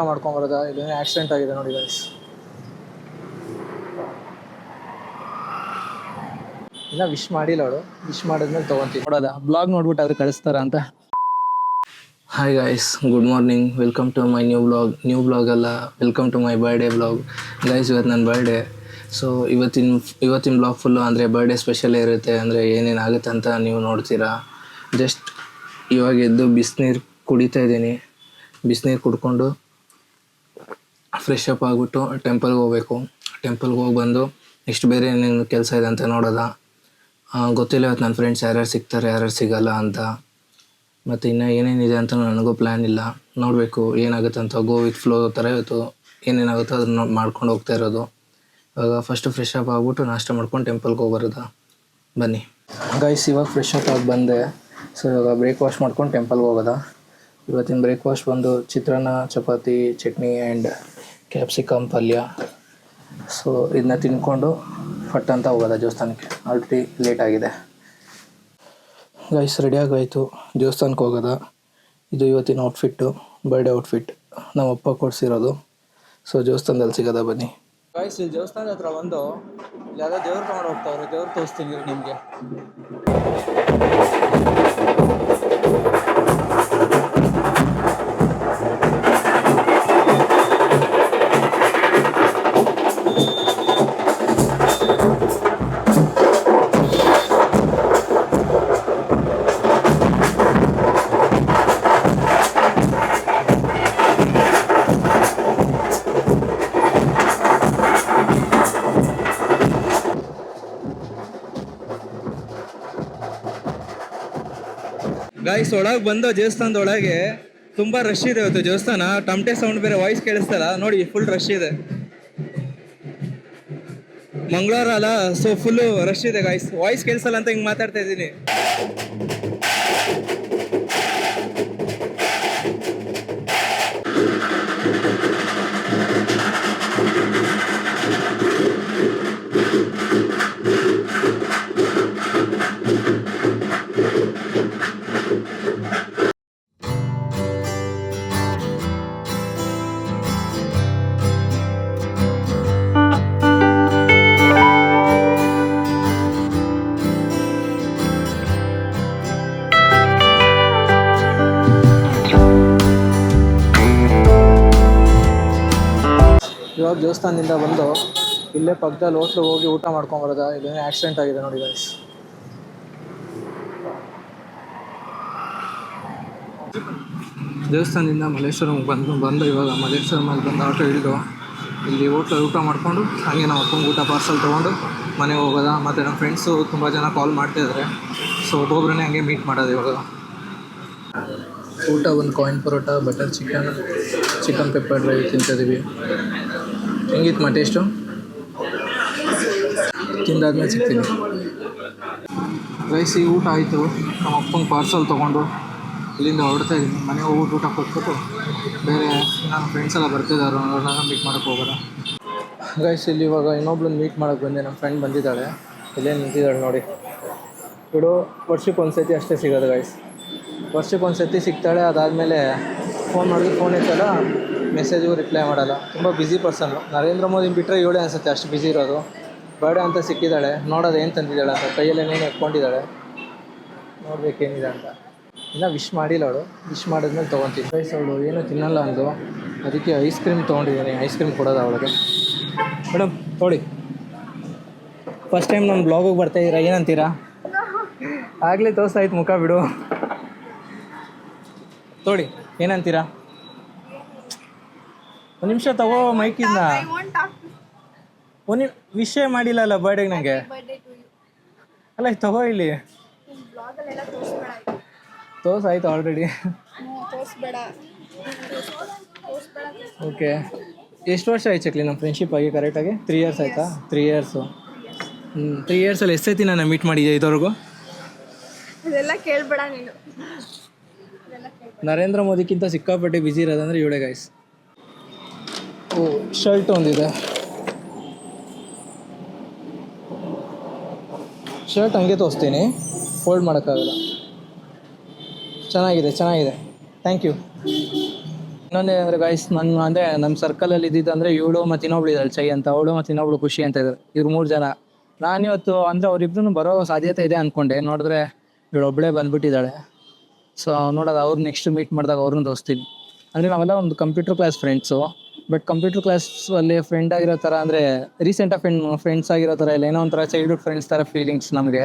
ಮಾಡ್ಕೊಂಬರೋದ ಇಲ್ಲಿ ಆಕ್ಸಿಡೆಂಟ್ ಆಗಿದೆ ನೋಡಿ ಗೈಸ್. ಇನ್ನ ವಿಶ್ ಮಾಡಿಲ್ಲ ಅವಳು, ವಿಶ್ ಮಾಡಿದ್ಮೇಲೆ ತೊಗೊಂತೀನಿ ನೋಡೋದ ಬ್ಲಾಗ್ ನೋಡ್ಬಿಟ್ಟು ಅವ್ರು ಕಳಿಸ್ತಾರ ಅಂತ. Hi guys, good morning, welcome to my new blog ಅಲ್ಲ, welcome to my birthday blog guys. ಇವತ್ತು ನನ್ನ ಬರ್ಡೇ. ಸೊ ಇವತ್ತಿನ ಬ್ಲಾಗ್ ಫುಲ್ಲು ಅಂದರೆ ಬರ್ಡೇ ಸ್ಪೆಷಲೇ ಇರುತ್ತೆ. ಅಂದರೆ ಏನೇನಾಗುತ್ತೆ ಅಂತ ನೀವು ನೋಡ್ತೀರಾ. ಜಸ್ಟ್ ಇವಾಗ ಎದ್ದು ಬಿಸಿನೀರು ಕುಡಿತಾ ಇದ್ದೀನಿ. ಬಿಸಿನೀರು ಕುಡ್ಕೊಂಡು ಫ್ರೆಶ್ ಅಪ್ ಆಗಿಬಿಟ್ಟು ಟೆಂಪಲ್ಗೆ ಹೋಗ್ಬೇಕು. ಟೆಂಪಲ್ಗೆ ಹೋಗಿ ಬಂದು ನೆಕ್ಸ್ಟ್ ಬೇರೆ ಏನೇನು ಕೆಲಸ ಇದೆ ಅಂತ ನೋಡೋದ. ಗೊತ್ತಿಲ್ಲ ಇವತ್ತು ನನ್ನ ಫ್ರೆಂಡ್ಸ್ ಯಾರ್ಯಾರು ಸಿಗ್ತಾರೆ ಯಾರ್ಯಾರು ಸಿಗಲ್ಲ ಅಂತ. ಮತ್ತು ಇನ್ನೂ ಏನೇನಿದೆ ಅಂತ ನನಗೂ ಪ್ಲ್ಯಾನ್ ಇಲ್ಲ, ನೋಡಬೇಕು ಏನಾಗುತ್ತೆ ಅಂತ. ಗೋ ವಿತ್ ಫ್ಲೋ ಥರ ಇವತ್ತು ಏನೇನಾಗುತ್ತೋ ಅದನ್ನು ಮಾಡ್ಕೊಂಡು ಹೋಗ್ತಾ ಇರೋದು. ಇವಾಗ ಫಸ್ಟು ಫ್ರೆಶ್ ಅಪ್ ಆಗಿಬಿಟ್ಟು ನಾಷ್ಟ ಮಾಡ್ಕೊಂಡು ಟೆಂಪಲ್ಗೆ ಹೋಗ್ಬರೋದ. ಬನ್ನಿ ಗೈಸ್, ಇವಾಗ ಫ್ರೆಶ್ ಅಪ್ ಆಗಿ ಬಂದೆ. ಸೊ ಇವಾಗ ಬ್ರೇಕ್ಫಾಸ್ಟ್ ಮಾಡ್ಕೊಂಡು ಟೆಂಪಲ್ಗೆ ಹೋಗೋದ. ಇವತ್ತಿನ ಬ್ರೇಕ್ಫಾಸ್ಟ್ ಬಂದು ಚಿತ್ರಾನ್ನ, ಚಪಾತಿ, ಚಟ್ನಿ ಆ್ಯಂಡ್ ಕ್ಯಾಪ್ಸಿಕಮ್ ಪಲ್ಯ. ಸೊ ಇದನ್ನ ತಿನ್ಕೊಂಡು ಫಟ್ ಅಂತ ಹೋಗೋದ ದೇವಸ್ಥಾನಕ್ಕೆ. ಆಲ್ರೆಡಿ ಲೇಟ್ ಆಗಿದೆ ಗೈಸ್. ರೆಡಿಯಾಗಾಯಿತು, ದೇವಸ್ಥಾನಕ್ಕೆ ಹೋಗೋದ. ಇದು ಇವತ್ತಿನ ಔಟ್ಫಿಟ್ಟು, ಬರ್ಡೇ ಔಟ್ಫಿಟ್ ನಮ್ಮ ಅಪ್ಪ ಕೊಡಿಸಿರೋದು. ಸೊ ದೇವಸ್ಥಾನದಲ್ಲಿ ಸಿಗೋದ ಬನ್ನಿ ಗೈಸ್. ಇಲ್ಲಿ ದೇವಸ್ಥಾನದ ಹತ್ರ ಬಂದು ಯಾವುದೋ ದೇವ್ರು ತಗೊಂಡು ಹೋಗ್ತಾವ್ರೆ. ದೇವ್ರು ತೋರಿಸ್ತೀನಿ ನಿಮಗೆ. ಗೈಸ್, ಒಳಗೆ ಬಂದು ದೇವಸ್ಥಾನದ ಒಳಗೆ ತುಂಬ ರಶ್ ಇದೆ ಇವತ್ತು. ದೇವಸ್ಥಾನ ಟಮಟೆ ಸೌಂಡ್ ಬೇರೆ, ವಾಯ್ಸ್ ಕೇಳಿಸ್ತಲ್ಲ ನೋಡಿ, ಫುಲ್ ರಶ್ ಇದೆ. ಮಂಗಳವಾರ ಅಲ್ಲ, ಸೊ ಫುಲ್ಲು ರಶ್ ಇದೆ ಗೈಸ್. ವಾಯ್ಸ್ ಕೇಳಿಸಲ್ಲ ಅಂತ ಹಿಂಗೆ ಮಾತಾಡ್ತಾ ಇದ್ದೀನಿ. ಇವಾಗ ದೇವಸ್ಥಾನದಿಂದ ಬಂದು ಇಲ್ಲೇ ಪಕ್ಕದಲ್ಲಿ ಹೋಟ್ಲಿಗೆ ಹೋಗಿ ಊಟ ಮಾಡ್ಕೊಂಬರೋದ. ಇಲ್ಲೇನೇ ಆಕ್ಸಿಡೆಂಟ್ ಆಗಿದೆ ನೋಡಿ ಗೈಸ್. ದೇವಸ್ಥಾನದಿಂದ ಮಲ್ಲೇಶ್ವರಂಗೆ ಬಂದು ಇವಾಗ ಮಲ್ಲೇಶ್ವರಮಲ್ಲಿ ಬಂದು ಆಟೋ ಹಿಡಿದು ಇಲ್ಲಿ ಹೋಟ್ಲಲ್ಲಿ ಊಟ ಮಾಡಿಕೊಂಡು ಹಾಗೆ ನಾವು ಅಪ್ಪಂಗೆ ಊಟ ಪಾರ್ಸಲ್ ತೊಗೊಂಡು ಮನೆಗೆ ಹೋಗೋದ. ಮತ್ತು ನಮ್ಮ ಫ್ರೆಂಡ್ಸು ತುಂಬ ಜನ ಕಾಲ್ ಮಾಡ್ತಾಯಿದ್ದಾರೆ. ಸೊ ಒಬ್ಬೊಬ್ಬರನ್ನೇ ಹಂಗೆ ಮೀಟ್ ಮಾಡೋದು ಇವಾಗ. ಊಟ ಒಂದು coin parotta, butter chicken pepper dry ತಿಂತಿದ್ದೀವಿ. ಹೆಂಗಿತ್ತು ಮಾ ಟೇಸ್ಟು? ತಿಂದಾದ್ಮೇಲೆ ಸಿಗ್ತೀನಿ ರೈಸ್. ಈಗ ಊಟ ಆಯಿತು. ನಮ್ಮ ಅಪ್ಪಂಗೆ ಪಾರ್ಸಲ್ ತೊಗೊಂಡು ಇಲ್ಲಿಂದ ಹೊರಡ್ತಾ ಇದ್ದೀನಿ. ಮನೆಗೆ ಹೋಗ್ಬಿಟ್ಟು ಊಟ ಕೊಟ್ಬಿಟ್ಟು ಬೇರೆ ನನ್ನ ಫ್ರೆಂಡ್ಸ್ ಎಲ್ಲ ಬರ್ತಿದ್ದಾರೆ, ಅವ್ರನ್ನ ಮೀಟ್ ಮಾಡೋಕ್ಕೆ ಹೋಗೋಣ ಗೈಸ್. ಇಲ್ಲಿ ಇವಾಗ ಇನ್ನೊಬ್ಳನ್ನ ಮೀಟ್ ಮಾಡೋಕ್ಕೆ ಬಂದೆ. ನಮ್ಮ ಫ್ರೆಂಡ್ ಬಂದಿದ್ದಾಳೆ, ಇಲ್ಲೇ ನಿಂತಿದ್ದಾಳೆ ನೋಡಿ. ಬಿಡು, ವರ್ಷಕ್ಕೆ ಒಂದು ಸತಿ ಅಷ್ಟೇ ಸಿಗೋದು ಗೈಸ್. ವರ್ಷಕ್ಕೆ ಒಂದು ಸತಿ ಸಿಗ್ತಾಳೆ. ಅದಾದಮೇಲೆ ಫೋನ್ ಮಾಡಿದ್ರೆ ಫೋನ್ ಇತ್ತಲ್ಲ, ಮೆಸೇಜಿಗೂ ರಿಪ್ಲೈ ಮಾಡಲ್ಲ. ತುಂಬ ಬ್ಯುಸಿ ಪರ್ಸನ್ನು. ನರೇಂದ್ರ ಮೋದಿ ಬಿಟ್ಟರೆ ಇವಳೇ ಅನಿಸುತ್ತೆ ಅಷ್ಟು ಬ್ಯುಸಿ ಇರೋದು. ಬರ್ಡೇ ಅಂತ ಸಿಕ್ಕಿದ್ದಾಳೆ, ನೋಡೋದು ಏನು ತಂದಿದ್ದಾಳೆ ಅಂತ. ಕೈಯಲ್ಲಿ ಏನೇನು ಎತ್ಕೊಂಡಿದ್ದಾಳೆ, ನೋಡ್ಬೇಕೇನಿದೆ ಅಂತ. ಇನ್ನೂ ವಿಶ್ ಮಾಡಿಲ್ಲ ಅವಳು, ವಿಶ್ ಮಾಡಿದ್ಮೇಲೆ ತೊಗೊತೀನಿ ಗೈಸ್. ಅವಳು ಏನೂ ತಿನ್ನಲ್ಲ ಅಂದು, ಅದಕ್ಕೆ ಐಸ್ ಕ್ರೀಮ್ ತೊಗೊಂಡಿದ್ದೀನಿ. ಐಸ್ ಕ್ರೀಮ್ ಕೊಡೋದು ಅವಳಿಗೆ. ಮೇಡಮ್ ತೊಗೊಳ್ಳಿ. ಫಸ್ಟ್ ಟೈಮ್ ನಮ್ಮ ಬ್ಲಾಗಿಗೆ ಬರ್ತಾಯಿದ್ದೀರಾ, ಏನಂತೀರಾ? ಆಗಲೇ ತೋರ್ಸಾಯ್ತು ಮುಖ, ಬಿಡು. ತೊಗೊಳ್ಳಿ, ಏನಂತೀರಾ? ಒಂದು ನಿಮಿಷ ತಗೋ ಮೈಕಿಂದ. ಒಂದು ವಿಷಯ ಮಾಡಿಲ್ಲಲ್ಲ ಬರ್ಡೇಗೆ ನನಗೆ. ಅಲ್ಲ ತಗೋ, ಇಲ್ಲಿ ತೋರ್ಸಾಯ್ತು ಆಲ್ರೆಡಿ. ಓಕೆ, ಎಷ್ಟು ವರ್ಷ ಆಯ್ತು ಚಕ್ಲಿ ನಮ್ಮ ಫ್ರೆಂಡ್ಶಿಪ್ ಆಗಿ? ಕರೆಕ್ಟಾಗಿ 3 ಇಯರ್ಸ್ ಆಯಿತಾ? 3 ಇಯರ್ಸು. 3 ಇಯರ್ಸಲ್ಲಿ ಎಷ್ಟು ಸತಿ ನಾನು ಮೀಟ್ ಮಾಡಿದ್ದೆ ಇದುವರೆಗೂ? ಅದೆಲ್ಲ ಕೇಳಬೇಡ ನೀನು. ನರೇಂದ್ರ ಮೋದಿಗಿಂತ ಸಿಕ್ಕಾಪಟ್ಟೆ ಬ್ಯುಸಿ ಇರೋದಂದ್ರೆ ಇವಳೆ ಗೈಸ್. ಓ, ಶರ್ಟ್ ಒಂದಿದೆ. ಶರ್ಟ್ ಹಂಗೆ ತೋರಿಸ್ತೀನಿ, ಫೋಲ್ಡ್ ಮಾಡೋಕ್ಕಾಗಲ್ಲ. ಚೆನ್ನಾಗಿದೆ, ಥ್ಯಾಂಕ್ ಯು. ಇನ್ನೊಂದೇ ಅಂದರೆ ಗೈಸ್ ನಮ್ಮ ಸರ್ಕಲಲ್ಲಿ ಇದ್ದಿದ್ದಂದರೆ ಇವಳು ಮತ್ತು ಇನ್ನೊಬ್ಳು ಇದ್ದಾಳೆ ಚೈ ಅಂತ, ಅವಳು ಮತ್ತು ಇನ್ನೊಬ್ಳು ಖುಷಿ ಅಂತ ಇದ್ದಾರೆ. ಇವ್ರು 3 ಜನ. ನಾನಿವತ್ತು ಅಂದರೆ ಅವರಿಬ್ರು ಬರೋ ಸಾಧ್ಯತೆ ಇದೆ ಅಂದ್ಕೊಂಡೆ, ನೋಡಿದ್ರೆ ಇವಳು ಒಬ್ಬಳೇ ಬಂದ್ಬಿಟ್ಟಿದ್ದಾಳೆ. ಸೊ ನೋಡೋದು ಅವ್ರು ನೆಕ್ಸ್ಟ್ ಮೀಟ್ ಮಾಡಿದಾಗ ಅವ್ರನ್ನ ತೋರಿಸ್ತೀನಿ. ಅಂದರೆ ನಾವೆಲ್ಲ ಒಂದು computer class friends. But computer ಕ್ಲಾಸಲ್ಲಿ ಫ್ರೆಂಡ್ ಆಗಿರೋ ಥರ ಅಂದರೆ ರೀಸೆಂಟಾಗಿ ಫ್ರೆಂಡ್ಸ್ ಆಗಿರೋ ಥರ ಇಲ್ಲ, ಏನೋ ಒಂಥರ ಚೈಲ್ಡ್ಹುಡ್ ಫ್ರೆಂಡ್ಸ್ ಥರ ಫೀಲಿಂಗ್ಸ್ ನಮಗೆ.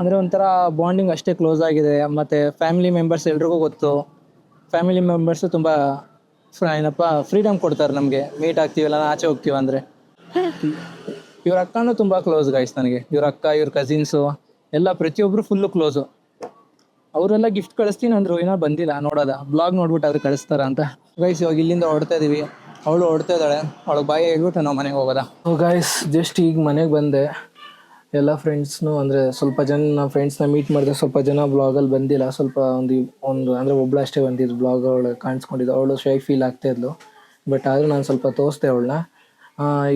ಅಂದರೆ ಒಂಥರ ಬಾಂಡಿಂಗ್ ಅಷ್ಟೇ ಕ್ಲೋಸ್ ಆಗಿದೆ. ಮತ್ತು ಫ್ಯಾಮಿಲಿ ಮೆಂಬರ್ಸ್ ಎಲ್ರಿಗೂ ಗೊತ್ತು. ಫ್ಯಾಮಿಲಿ ಮೆಂಬರ್ಸು ತುಂಬ ಫ್ರೀಡಮ್ ಕೊಡ್ತಾರೆ ನಮಗೆ. ಮೀಟ್ ಆಗ್ತೀವಲ್ಲ, ಆಚೆ ಹೋಗ್ತೀವಿ ಅಂದರೆ. ಇವ್ರ ಅಕ್ಕನೂ ತುಂಬ ಕ್ಲೋಸ್ ಗೈಸ್ ನನಗೆ. ಇವ್ರ ಅಕ್ಕ, ಇವ್ರ ಕಸಿನ್ಸು ಎಲ್ಲ ಪ್ರತಿಯೊಬ್ಬರು ಫುಲ್ಲು ಕ್ಲೋಸು. ಅವರೆಲ್ಲ ಗಿಫ್ಟ್ ಕಳಿಸ್ತೀನಿ ಅಂದರು, ಏನೋ ಬಂದಿಲ್ಲ. ನೋಡೋದ ಬ್ಲಾಗ್ ನೋಡ್ಬಿಟ್ಟು ಅವ್ರು ಕಳಿಸ್ತಾರ ಅಂತ. ಗೈಸ್ ಇವಾಗ ಇಲ್ಲಿಂದ ಹೊಡ್ತಾ ಇದೀವಿ. ಅವಳು ಹೊಡ್ತಾ ಇದ್ದಾಳೆ. ಅವಳಿಗೆ ಬಾಯಿ ಹೇಳ್ಬಿಟ್ಟು ನಾವು ಮನೆಗೆ ಹೋಗೋದ. ಗೈಸ್ ಜಸ್ಟ್ ಈಗ ಮನೆಗೆ ಬಂದೆ. ಎಲ್ಲ ಫ್ರೆಂಡ್ಸ್ನು ಅಂದರೆ ಸ್ವಲ್ಪ ಜನ ಫ್ರೆಂಡ್ಸ್ನ ಮೀಟ್ ಮಾಡಿದೆ. ಸ್ವಲ್ಪ ಜನ ಬ್ಲಾಗಲ್ಲಿ ಬಂದಿಲ್ಲ. ಸ್ವಲ್ಪ ಒಂದು ಅಂದರೆ ಒಬ್ಳು ಅಷ್ಟೇ ಬಂದಿದ್ದು ಬ್ಲಾಗ್. ಅವಳು ಕಾಣಿಸ್ಕೊಂಡಿದ್ದು. ಅವಳು ಶೈ ಫೀಲ್ ಆಗ್ತಾಯಿದ್ಲು. ಬಟ್ ಆದರೂ ನಾನು ಸ್ವಲ್ಪ ತೋರಿಸ್ದೆ ಅವಳನ್ನ.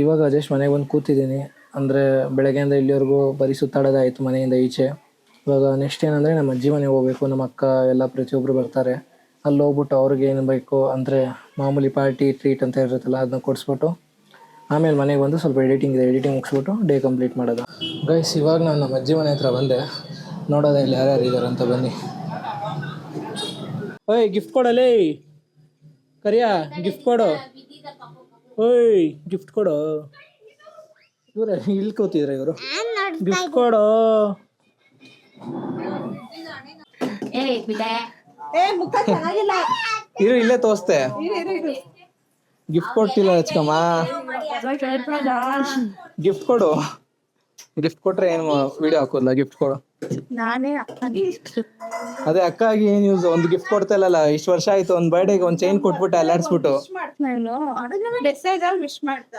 ಇವಾಗ ಜಸ್ಟ್ ಮನೆಗೆ ಬಂದು ಕೂತಿದ್ದೀನಿ. ಅಂದರೆ ಬೆಳಗ್ಗೆಯಿಂದ ಇಲ್ಲಿವರೆಗೂ ಬರೀ ಸುತ್ತಾಡೋದಾಯಿತು ಮನೆಯಿಂದ ಈಚೆ. ಇವಾಗ ನೆಕ್ಸ್ಟ್ ಏನಂದರೆ ನಮ್ಮ ಅಜ್ಜಿ ಮನೆಗೆ ಹೋಗಬೇಕು. ನಮ್ಮ ಅಕ್ಕ ಎಲ್ಲ ಪ್ರತಿಯೊಬ್ಬರು ಬರ್ತಾರೆ. ಅಲ್ಲಿ ಹೋಗ್ಬಿಟ್ಟು ಅವ್ರಿಗೆ ಏನು ಬೇಕು ಅಂದರೆ ಮಾಮೂಲಿ ಪಾರ್ಟಿ ಟ್ರೀಟ್ ಅಂತ ಇರುತ್ತಲ್ಲ, ಅದನ್ನ ಕೊಡಿಸ್ಬಿಟ್ಟು ಆಮೇಲೆ ಮನೆಗೆ ಬಂದು ಸ್ವಲ್ಪ ಎಡಿಟಿಂಗ್ ಮುಗಿಸ್ಬಿಟ್ಟು ಡೇ ಕಂಪ್ಲೀಟ್ ಮಾಡೋದು. ಗೈಸ್ ಇವಾಗ ನಾನು ನಮ್ಮ ಅಜ್ಜಿ ಮನೆ ಹತ್ರ ಬಂದೆ. ನೋಡೋದ ಇಲ್ಲಿ ಯಾರ್ಯಾರು ಇದ್ದಾರೆ ಅಂತ. ಬನ್ನಿ. ಓಯ್ ಗಿಫ್ಟ್ ಕೊಡಲೇ, ಕರಿಯಾ ಗಿಫ್ಟ್ ಕೊಡು. ಓಯ್ ಗಿಫ್ಟ್ ಕೊಡು. ಇವ್ರ ಇಲ್ಲಿ ಕೂತಿದ್ರೆ ಇವರು. ಗಿಫ್ಟ್ ಕೊಡು. ಇರು ಇಲ್ಲೇ ತೋರಿಸ್ತೆ. ಗಿಫ್ಟ್ ಕೊಟ್ಟಿಲ್ಲ ಹಚ್ಕಮ್ಮ. ಗಿಫ್ಟ್ ಕೊಡು. ಗಿಫ್ಟ್ ಕೊಟ್ರೆ ಏನು ವಿಡಿಯೋ ಹಾಕೋಲ್ಲ. ಗಿಫ್ಟ್ ಕೊಡು. ಅದೇ ಅಕ್ಕ ಆಗಿ ಏನ್ ಯೂಸ್? ಒಂದು ಗಿಫ್ಟ್ ಕೊಡ್ತಾ ಇಲ್ಲಲ್ಲ. ಇಷ್ಟು ವರ್ಷ ಆಯ್ತು. ಒಂದು ಬರ್ಡೇಗೆ ಒಂದು ಚೈನ್ ಕೊಟ್ಬಿಟ್ಟು ಅಲ್ಲಾಡ್ಸ್ಬಿಟ್ಟು.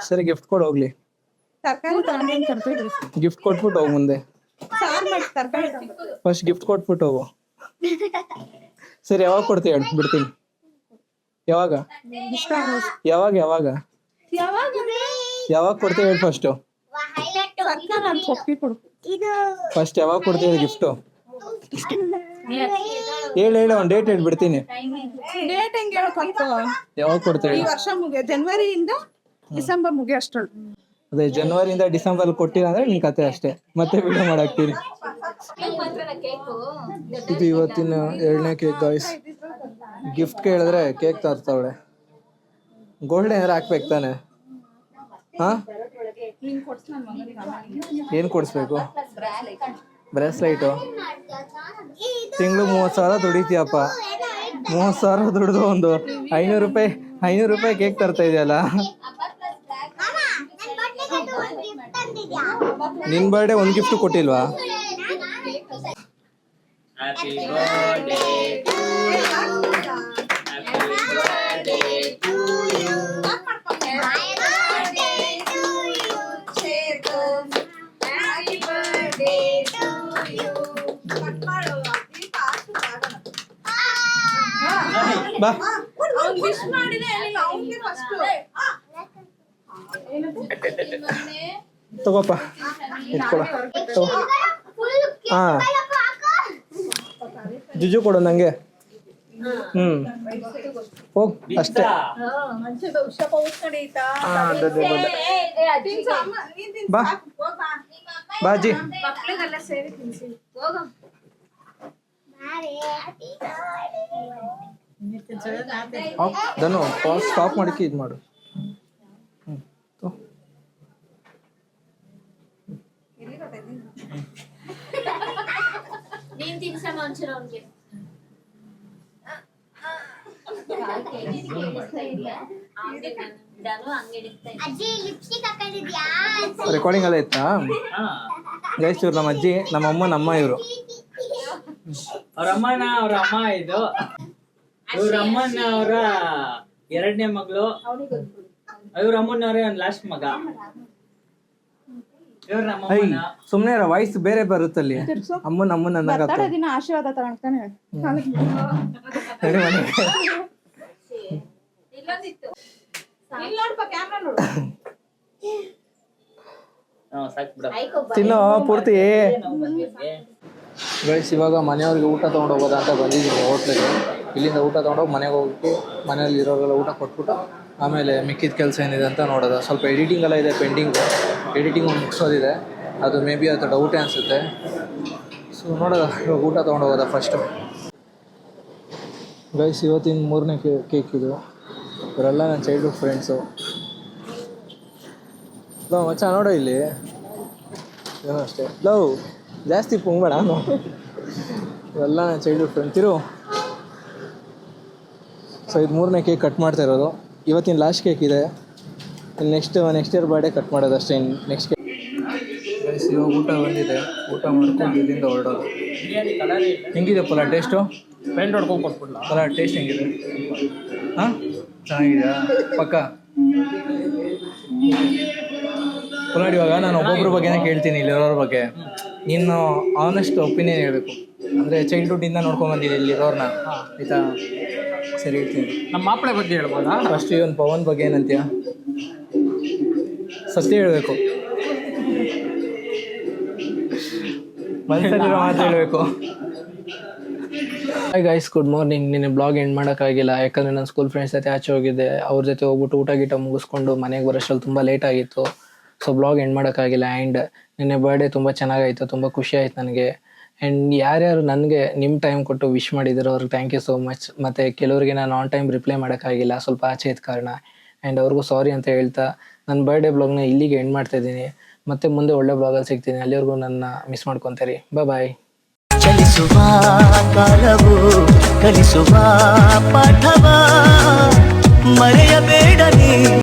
ಸರಿ ಗಿಫ್ಟ್ ಕೊಡು ಹೋಗ್ಲಿ. ಗಿಫ್ಟ್ ಕೊಟ್ಬಿಟ್ಟು ಹೋಗು ಮುಂದೆ. ಫಸ್ಟ್ ಗಿಫ್ಟ್ ಕೊಟ್ಬಿಟ್ಟು ಹೋಗು. ಸರಿ ಯಾವಾಗ ಕೊಡ್ತೀಯ ಹೇಳು, ಬಿಡ್ತೀನಿ. ಯಾವಾಗ ಯಾವಾಗ ಯಾವಾಗ ಯಾವಾಗ ಕೊಡ್ತೀಯ ಹೇಳು ಫಸ್ಟ್. ಫಸ್ಟ್ ಯಾವಾಗ ಕೊಡ್ತೀಯ ಗಿಫ್ಟು? ಹೇಳು ಒಂದು ಡೇಟ್ ಹೇಳಿ ಬಿಡ್ತೀನಿ. ಯಾವಾಗ ಕೊಡ್ತೀವಿ? ಜನವರಿಯಿಂದ ಡಿಸೆಂಬರ್ ಮುಗಿಯೋ ಅಷ್ಟು. ಅದೇ ಜನವರಿಯಿಂದ ಡಿಸೆಂಬರ್ ಕೊಟ್ಟಿಲ್ಲ ಅಂದ್ರೆ ನಿನ್ ಕತೆ ಅಷ್ಟೇ. ಮತ್ತೆ ವಿಡಿಯೋ ಮಾಡಾಕ್ತೀನಿ. ಇದು ಇವತ್ತಿನ 2ನೇ ಕೇಕ್ ಗಾಯ್ಸ್. ಗಿಫ್ಟ್ ಕೇಳಿದ್ರೆ ಕೇಕ್ ತರ್ತಾವಳೆ. ಗೋಲ್ಡ್ ಏನಾರ ಹಾಕ್ಬೇಕು ತಾನೆ? ಹಾ ಏನ್ ಕೊಡ್ಸ್ಬೇಕು? ಬ್ರೇಸ್ಲೈಟು. ತಿಂಗಳು 30,000 ದುಡಿತೀಯಪ್ಪ. 30,000 ದುಡ್ದು ಒಂದು 500 ರೂಪಾಯಿ ಕೇಕ್ ತರ್ತಾ ಇದೆಯಲ್ಲ. ನಿನ್ ಬರ್ಡೇ ಒಂದು ಗಿಫ್ಟ್ ಕೊಟ್ಟಿಲ್ವಾ? ಬಾ ತಗೋಪ್ಪ, ಇಟ್ಕೊಳ. ಹಾ ಜುಜು ಕೊಡು ನಂಗೆ. ಹೋಗ್ ಅಷ್ಟೇ. ಬಾ ಬಾಜಿ. ಧನು ಸ್ಟಾಪ್ ಮಾಡಿಕ್ಕೆ ಇದು ಮಾಡು. ರೆಕಾರ್ಡಿಂಗ್ ಎಲ್ಲ ಇತ್ತಾ ಗೈಸ್? ಇವ್ರು ನಮ್ಮ ಅಜ್ಜಿ, ನಮ್ಮ ಅಮ್ಮ, ನಮ್ಮ ಇವರು. ಅವ್ರ ಅಮ್ಮ ಇದು. ಇವ್ರ ಅಮ್ಮನ ಅವರ 2ನೇ ಮಗಳು. ಇವ್ರ ಅಮ್ಮನವ್ರ ಲಾಸ್ಟ್ ಮಗ. ಸುಮ್ನೆ ವಾಯ್ಸ್ ಬೇರೆ ಬರುತ್ತಲ್ಲಿ. ಅಮ್ಮನ ದಿನ ಆಶೀರ್ವಾದ ತಗೊಂಡ್ತಾನೆ. ತಿನ್ನೋ ಪೂರ್ತಿ. ಗೈಸ್ ಇವಾಗ ಮನೆಯವ್ರಿಗೆ ಊಟ ತಗೊಂಡು ಹೋಗೋದ ಅಂತ ಬಂದಿದ್ದೀನಿ ಹೋಟ್ಲಿಗೆ. ಇಲ್ಲಿಂದ ಊಟ ತೊಗೊಂಡೋಗಿ ಮನೆಗೆ ಹೋಗ್ಬಿಟ್ಟು ಮನೇಲಿ ಇರೋರೆಲ್ಲ ಊಟ ಕೊಟ್ಬಿಟ್ಟು ಆಮೇಲೆ ಮಿಕ್ಕಿದ ಕೆಲಸ ಏನಿದೆ ಅಂತ ನೋಡೋದು. ಸ್ವಲ್ಪ ಎಡಿಟಿಂಗ್ ಎಲ್ಲ ಇದೆ ಪೆಂಡಿಂಗು, ಎಡಿಟಿಂಗ್ ಒಂದು ಮುಗಿಸೋದಿದೆ, ಅದು ಮೇ ಬಿ ಅದು ಡೌಟೇ ಅನಿಸುತ್ತೆ. ಸೊ ನೋಡೋದ, ಇವಾಗ ಊಟ ತೊಗೊಂಡೋಗೋದ ಫಸ್ಟು. ಗೈಸ್ ಇವತ್ತಿನ 3ನೇ ಕೇಕ್ ಇದು. ಇವರೆಲ್ಲ ನನ್ನ ಚೈಲ್ಡ್ಹುಡ್ ಫ್ರೆಂಡ್ಸು. ಲವ್ ಮಚ್ಚ ನೋಡೋ ಇಲ್ಲಿ ಏನೋ ಅಷ್ಟೇ, ಲವ್ ಜಾಸ್ತಿ ಪುಂಗ್ಬೇಡ. ಇವೆಲ್ಲ ನನ್ನ ಚೈಲ್ಡ್ಹುಡ್ ಫ್ರೆಂಡ್ ತಿರು. ಸೊ ಇದು 3ನೇ ಕೇಕ್ ಕಟ್ ಮಾಡ್ತಾ ಇರೋದು. ಇವತ್ತಿನ ಲಾಸ್ಟ್ ಕೇಕ್ ಇದೆ. ನೆಕ್ಸ್ಟ್ ಇಯರ್ ಬರ್ಡೇ ಕಟ್ ಮಾಡೋದು ಅಷ್ಟೇ. ನೆಕ್ಸ್ಟ್ ಕೇಕ್ ಗೈಸ್ ಇವಾಗ ಊಟ ಬಂದಿದೆ, ಊಟ ಮಾಡ್ಕೊಂಡು ಇಲ್ಲಿಂದ ಹೊರಡೋದು. ಬಿರಿಯಾನಿ ಕಲರ್ ಇಲ್ಲ. ಹೆಂಗಿದೆ ಪುಲ್ಲ ಟೇಸ್ಟು? ಪೆಂಟ್ ಹೊಡ್ಕೊಂಡು ಕೊಟ್ಬಿಡ್ಲ. ಪುಲ್ಲ ಟೇಸ್ಟ್ ಹೆಂಗಿದೆ? ಹಾಂ ಚೆನ್ನಾಗಿದೆಯಾ ಪಕ್ಕ? ಪುಲಾಡಿ ಇವಾಗ ನಾನು ಒಬ್ಬೊಬ್ರ ಬಗ್ಗೆನೇ ಕೇಳ್ತೀನಿ, ಇಲ್ಲಿರೋರ ಬಗ್ಗೆ. ನೀನು ಆನೆಸ್ಟ್ ಒಪಿನಿಯನ್ ಹೇಳಬೇಕು. ಅಂದರೆ ಚೈಲ್ಡ್ಹುಡ್ಡಿಂದ ನೋಡ್ಕೊಂಬಂದಿದೆ ಇಲ್ಲಿರೋರ್ನ, ಆಯಿತಾ? ಸರಿ ಹೇಳ್ತೀನಿ. ನಮ್ಮ ಮಾಪ್ಳೆ ಬಗ್ಗೆ ಹೇಳ್ಬೋದಾ? ಫಸ್ಟ್ ಇವನು ಪವನ್ ಬಗ್ಗೆ ಏನಂತೀಯ? ಸತ್ಯ ಹೇಳಬೇಕು, ಮನಸ್ಸಲ್ಲಿರೋ ಮಾತು ಹೇಳಬೇಕು. Hi guys, good morning. ನಿನ್ನೆ ಬ್ಲಾಗ್ ಎಂಡ್ ಮಾಡೋಕ್ಕಾಗಿಲ್ಲ, ಯಾಕಂದರೆ ನಾನು ಸ್ಕೂಲ್ ಫ್ರೆಂಡ್ಸ್ ಜೊತೆ ಆಚೆ ಹೋಗಿದ್ದೆ. ಅವ್ರ ಜೊತೆ ಹೋಗ್ಬಿಟ್ಟು ಊಟ ಗೀಟ ಮುಗಿಸ್ಕೊಂಡು ಮನೆಗೆ ಬರೋಷ್ಟರಲ್ಲಿ ತುಂಬ ಲೇಟ್ ಆಗಿತ್ತು. ಸೊ ಬ್ಲಾಗ್ ಎಂಡ್ ಮಾಡೋಕ್ಕಾಗಿಲ್ಲ. ಆ್ಯಂಡ್ ನಿನ್ನೆ ಬರ್ಡೇ ತುಂಬ ಚೆನ್ನಾಗಾಯಿತು, ತುಂಬ ಖುಷಿ ಆಯ್ತು ನನಗೆ. ಆ್ಯಂಡ್ ಯಾರ್ಯಾರು ನನಗೆ ನಿಮ್ಮ ಟೈಮ್ ಕೊಟ್ಟು ವಿಶ್ ಮಾಡಿದ್ರು ಅವ್ರಿಗೆ ಥ್ಯಾಂಕ್ ಯು ಸೋ ಮಚ್. ಮತ್ತು ಕೆಲವರಿಗೆ ನಾನು ಆನ್ ಟೈಮ್ ರಿಪ್ಲೈ ಮಾಡೋಕ್ಕಾಗಿಲ್ಲ, ಸ್ವಲ್ಪ ಆಚೆ ಇದ್ದ ಕಾರಣ. ಆ್ಯಂಡ್ ಅವ್ರಿಗೂ ಸಾರಿ ಅಂತ ಹೇಳ್ತಾ ನನ್ನ ಬರ್ಡೇ ಬ್ಲಾಗ್ನ ಇಲ್ಲಿಗೆ ಎಂಡ್ ಮಾಡ್ತಾಯಿದ್ದೀನಿ. ಮತ್ತೆ ಮುಂದೆ ಒಳ್ಳೆ ಬ್ಲಾಗಲ್ಲಿ ಸಿಗ್ತೀನಿ. ಅಲ್ಲಿವರೆಗೂ ನನ್ನ ಮಿಸ್ ಮಾಡ್ಕೊತೀರಿ. ಬಾಯ್. ಚಲಿಸುವ ಕಾಲವು ಕಲಿಸುವ ಪಾಠವ ಮರೆಯಬೇಡ ನೀ.